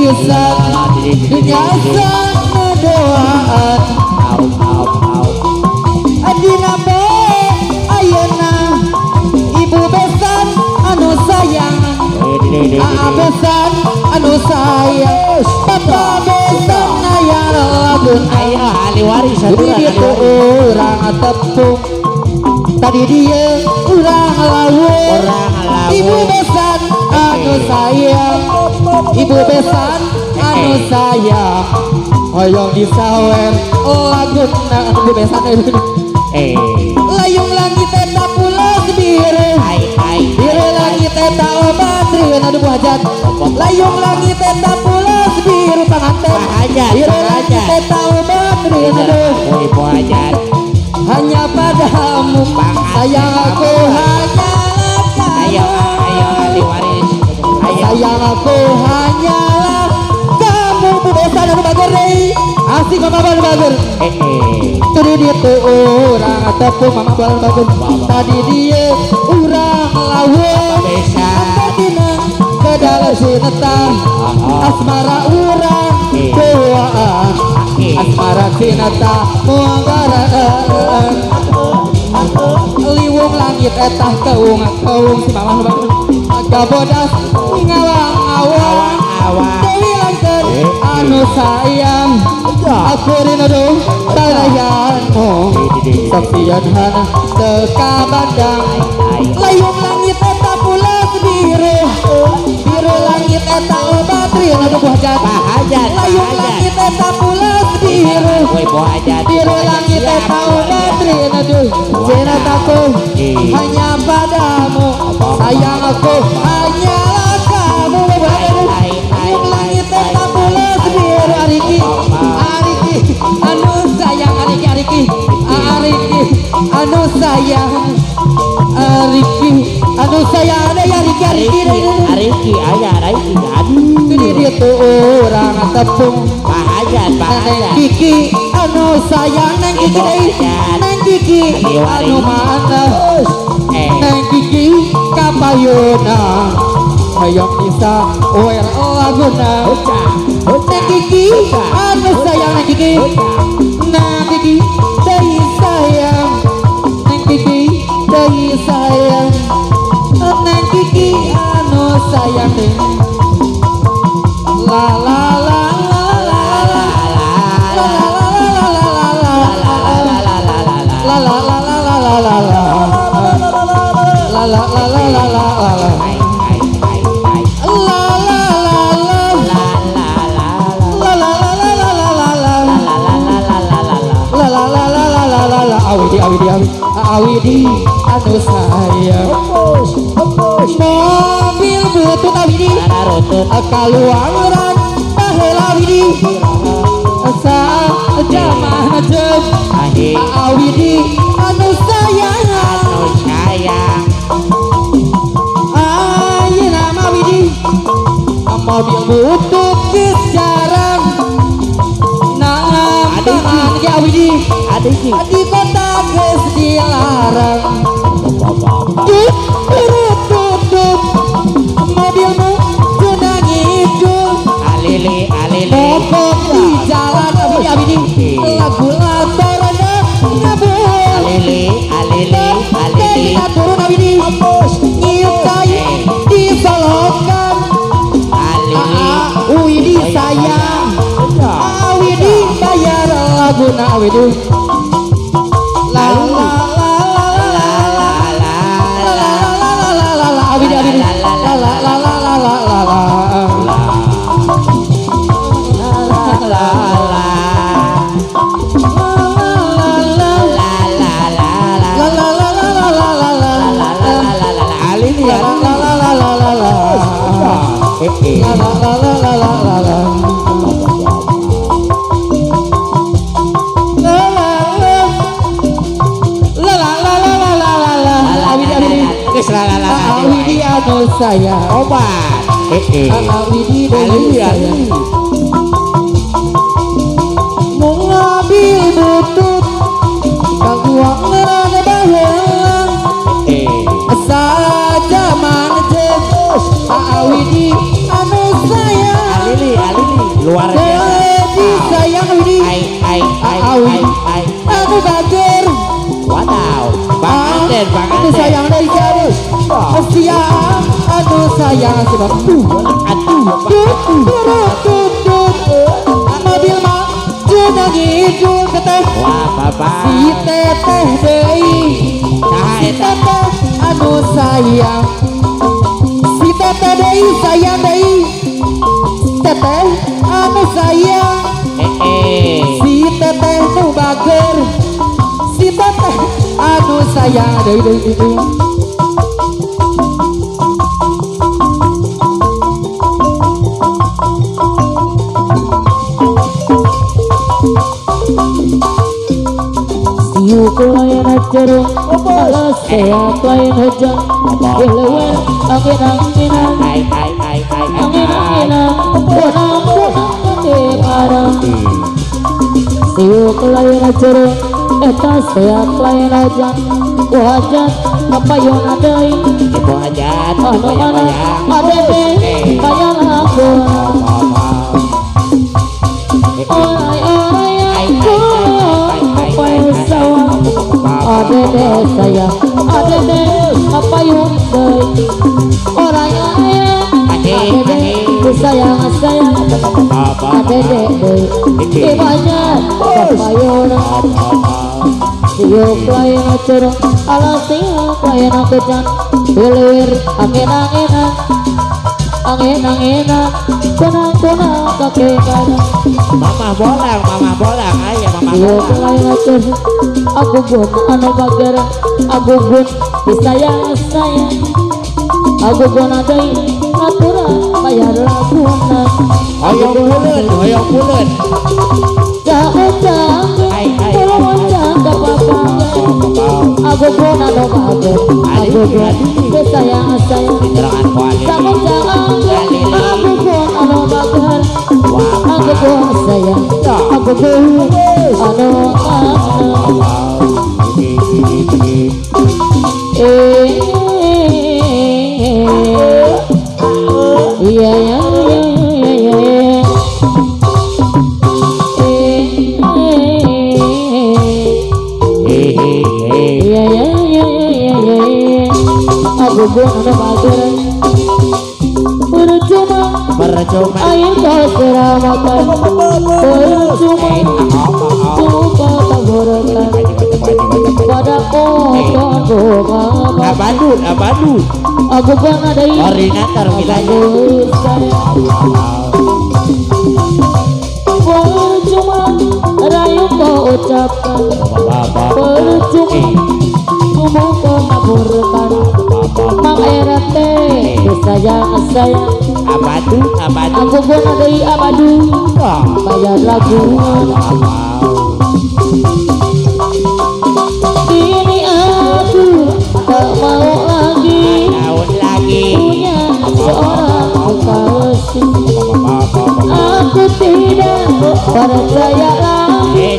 pisan biasa doaan adina be ayeuna ibu besan anu sayang besan anu sayang papa besan aya lagun aya ahli waris itu urang tepung tadi dia urang lawur ibu besan anu sayang ibu besan anu sayang hoyong disawer lagun ibu besan layung langit eta pulas biru biru langit eta obat rieun adu hajat layung langit eta pulas biru panganten biru langit eta obat rieun adu ibu hajat hanya padamu sayang aku hanyalah ayo ahli waris sayang aku hanyalah kamu besan anu bager deui asik mama bal bager tadi dia tuh urang tepung mama bal bager tadi dia urang lawur tadina kedaler sinetang asmara urang doaan asmara sineta muanggaran liwung langit etah keung si mama bager gabodas ngawang-awang dewi langken anu sayang aku rindu talayanmu saksian hana teka bandang layung langit eta pulas biru biru langit eta obat rieun adu hajat layung langit eta pulas biru biru langit eta obat rieun adu cintaku hanya padamu sayang aku hanyalah kamu layung langit eta pulas biru ariki anu sayang ariki anu sayang anu sayang ada ya ariki aya ariki jadi dia tuh orang tepung bahajat Kiki anu sayang neng Kiki neng Kiki anu mana neng Kiki kapayuna hayang bisa wer laguna neng Kiki anu sayang neng Kiki deui sayang neng Kiki deui sayang neng Kiki anu sayang la la la awidi anu sayang mobil butut awidi kaluangan baheula awidi sa jamah jem awidi anu sayang ayeuna mah awidi mobil butut geus jarang nang ge awidi di kota geus dilarang tut mobilmu cenah ngidul alili pokok di jalan abidi lagu latorana ngabul alili turun abidi nyium tai disolokan widi sayang widi bayar laguna widi la la saya obat Widi sayang mau ngambil butut kaguang ngerana bahelang saja manjek Widi anu sayang alili luar biasa. Jadi sayang ini anu bager. Wadaw, Bang Anu Aden. sayang dari jari. Siang anu sayang sebab mobil maju nangiju keteh. Wah, Bapak. Si teteh deui. Saha Si eta? teteh anu sayang. Si teteh deui sayang deui. Teteh anu sayang. Si teteh nu bager. Si teteh anu sayang deui. Siu kelayan ajaran alas saya kelayan hujan Gelewer angin-anginan Angin-anginan Bonang-bonang gede parang Siu kelayan ajaran eta saya kelayan hujan Wajan kapayun adai Ibu hajat, Anu-anu adede bayang aku Orai-orai aku apa sawah adede sayang adede apa yung day orai-orai adede sayang adede day ibanya kapayun siuk lain acara alas siuk lain akucan hilir angin-anginan angin-anginan kunang-kunang kaki kanan Mama bolang, ayo mama siuk bolang. lain acara aku pun anu bager aku pun disayang aku pun adai aturan bayar laguna Hoyong bulet. Cang-cang Pulungan kapapang aku pun anu bager aku pun disayang Terangan kuali. Cang-cang aku pun anu bager aku pun sayang aku pun anu iya ya aku pun anu bager percuma air kau seramatkan percuma suka taburkan pada pohon bunga Abadu. aku kan ada Koordinator wilayah. percuma rayu kau ucapkan Bapak. percuma sumu kau taburkan mang erate sayang Abadu. aku pun ada abadu bayar lagu ini aku tak mau lagi Tahun lagi. punya seorang kekasih aku tidak percaya lagi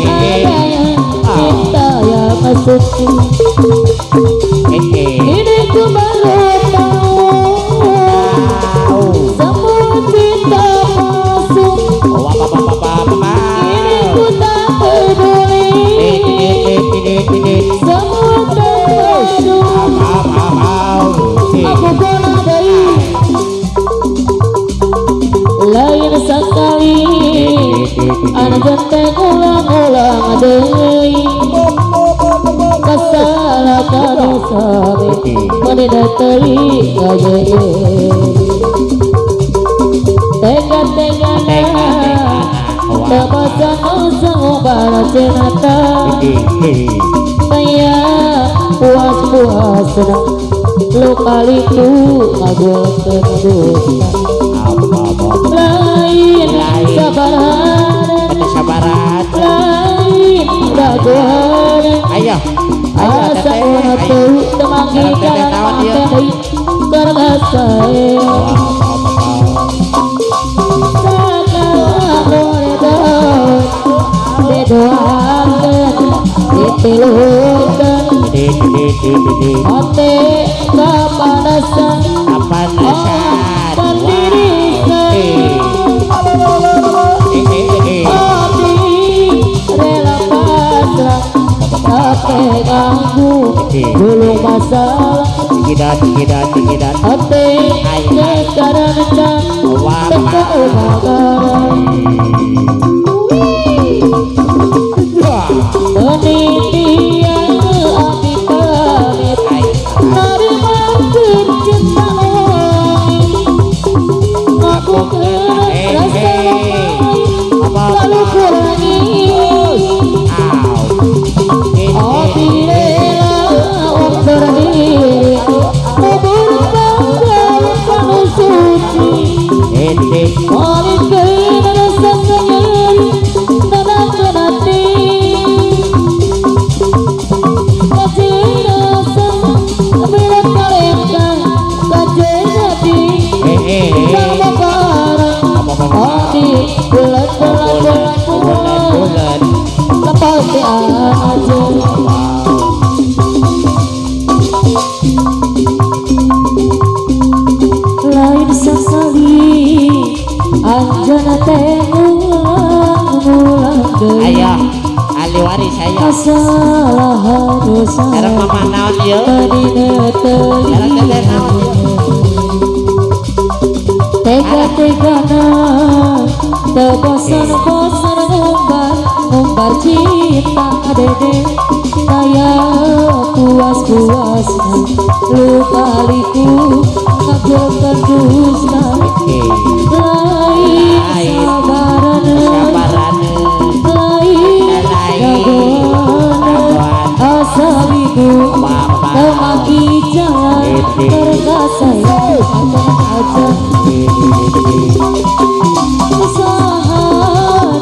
ada yang cinta yang suci ini ku baru tahu semua cinta palsu ini ku tak peduli semua terpadu aku pun adai lain sekali anak genteng ulang-ulang adai kesalahan sabi mendatari kaye tega-tega tebasan usang ubara cenata saya puas-puas senang lu kali itu ngagul kedusta lain sabaran lain daguan Ayo. asa unatu temangi jalan materi terbasai sekarang boleh didoakan ditilukan hati kepanasan Apa nasihat? pendirikan aku belum masalah Tikidat hati sekarang dan teka ubah penitia abdi pamit nari makin cinta aku rasa lalu kurangi abdi rela berdiri kubur bangga penuh suci balik ke rasa nyeri tenang hati bulan lepas aja lain sesali anjana tengulang ayo ahli waris ayo kesalahan dosa sekarang mama naon yuk sekarang teteh naon tega-tegana tebosan-bosan ngumbar cinta dede saya puas-puasna lukaliku ngabulkan dusta lain sabaran lain dagoan asa bidu temaki jalan terkasih aja usaha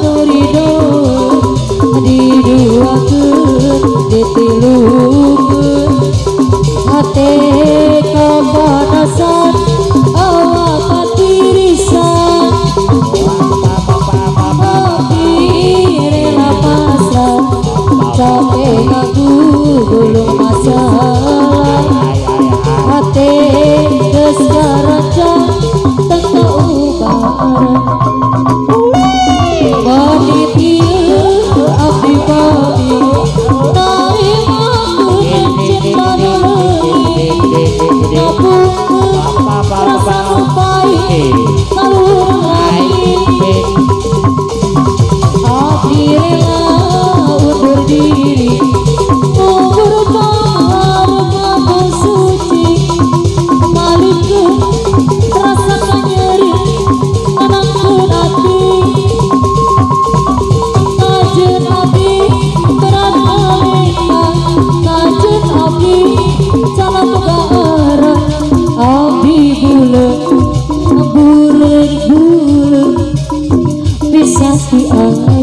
nurido diduakeun ditilukeun hate kapanasan awak tirisan tapi rela pasrah capek aku belum masalah hate geus ngarancang teu ubaran panitia abdi pamit nari makin cinta leungit ngapungkeun rasa nu pahit kaluhur langit abdi rela undur diri kubur pangharep aku suci malikeun rasa nyeri tenangkeun hati kajen abdi berat kalena kajen abdi salah pegaran abdi buleun bisa dianggap